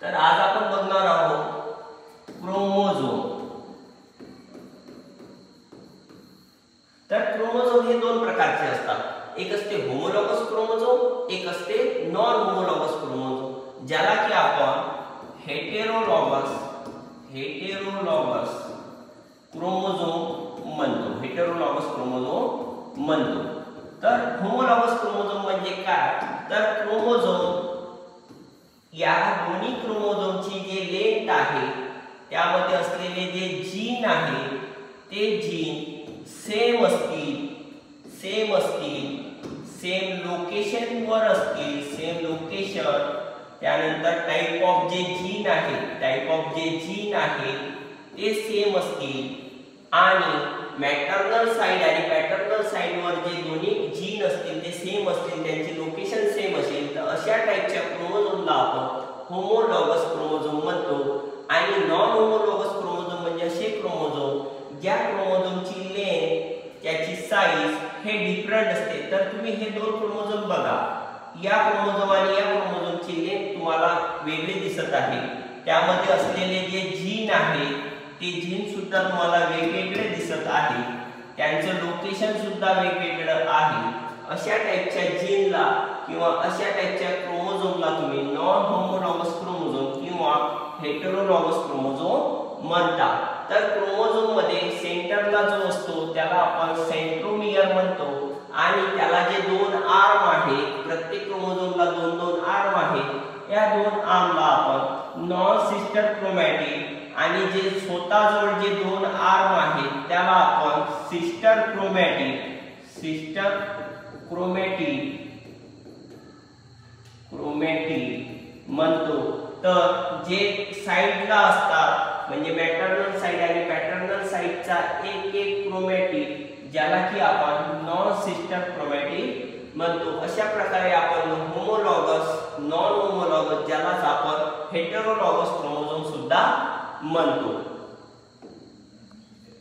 तर आज आपण बघणार आहोत क्रोमोझोम। तर क्रोमोझोम हे दोन प्रकारचे असतात, एक असते होमोलॉगस क्रोमोझोम, एक असते नॉन होमोलॉगस क्रोमोझोम, ज्याला की आपण हेटेरोलॉगस क्रोमोझोम म्हणतो, हेटेरोलॉगस क्रोमोझोम म्हणतो। तर होमोलॉगस क्रोमोझोम म्हणजे काय, तर क्रोमोझोम या दोन्ही क्रोमोझोमची जे लेंथ आहे त्यामध्ये असलेले जे जीन आहे ते जीन सेम असतील, सेम लोकेशन वर असतील, सेम लोकेशन। त्यानंतर टाइप ऑफ जे जीन आहे ते सेम असतील आणि मॅटर्नल साइड आणि पॅटर्नल साइड वर जे दोन्ही जीन असतील ते सेम असतील, त्यांची लोकेशन सेम असेल, तर अशा टाइपच्या क्रोमोझोमला आपण होमोलॉगस क्रोमोझोम म्हणतो। आणि नॉन होमोलॉगस क्रोमोझोम म्हणजे असे क्रोमोझोम ज्या क्रोमोझोमची लेंथ, त्याची साइज हे डिफरंट असते। तर तुम्ही हे दोन क्रोमोझोम बघा, या क्रोमोझोम आणि या क्रोमोझोमची लेंथ तुम्हाला वेगळी दिसत आहे, त्यामध्ये असलेले जे जीन आहे ते जीन सुद्धा तुम्हाला वेगवेगळे दिसत आहे, त्यांचं लोकेशन सुद्धा वेगवेगळं आहे। अशा टाइपच्या जीनला किंवा अशा टाइपच्या क्रोमोझोमला तुम्ही नॉन होमोलॉगस क्रोमोझोम किंवा हेटेरोलॉगस क्रोमोझोम म्हणता। तर क्रोमोझोम मध्ये सेंटरला जो असतो त्याला आपण सेंट्रोमियर म्हणतो आणि त्याला जे दोन आर्म आहे, प्रत्येक क्रोमोझोमला दोन दोन आर्म आहे, या दोन आर्मला आपण नॉन सिस्टर क्रोमॅटिड आणि जे स्वतःजवळ जे दोन आर्म आहेत त्याला आपण सिस्टर क्रोमॅटिड म्हणतो। तर जे साइडला असतात म्हणजे मॅटर्नल साइड आणि पॅटर्नल साइडचा एक एक क्रोमॅटिड ज्याला की आपण नॉन सिस्टर क्रोमॅटिड म्हणतो। अशा प्रकारे आपण होमोलॉगस, नॉन होमोलॉगस ज्यालाच आपण हेटेरोलॉगस क्रोमोझोम सुद्धा म्हणतो।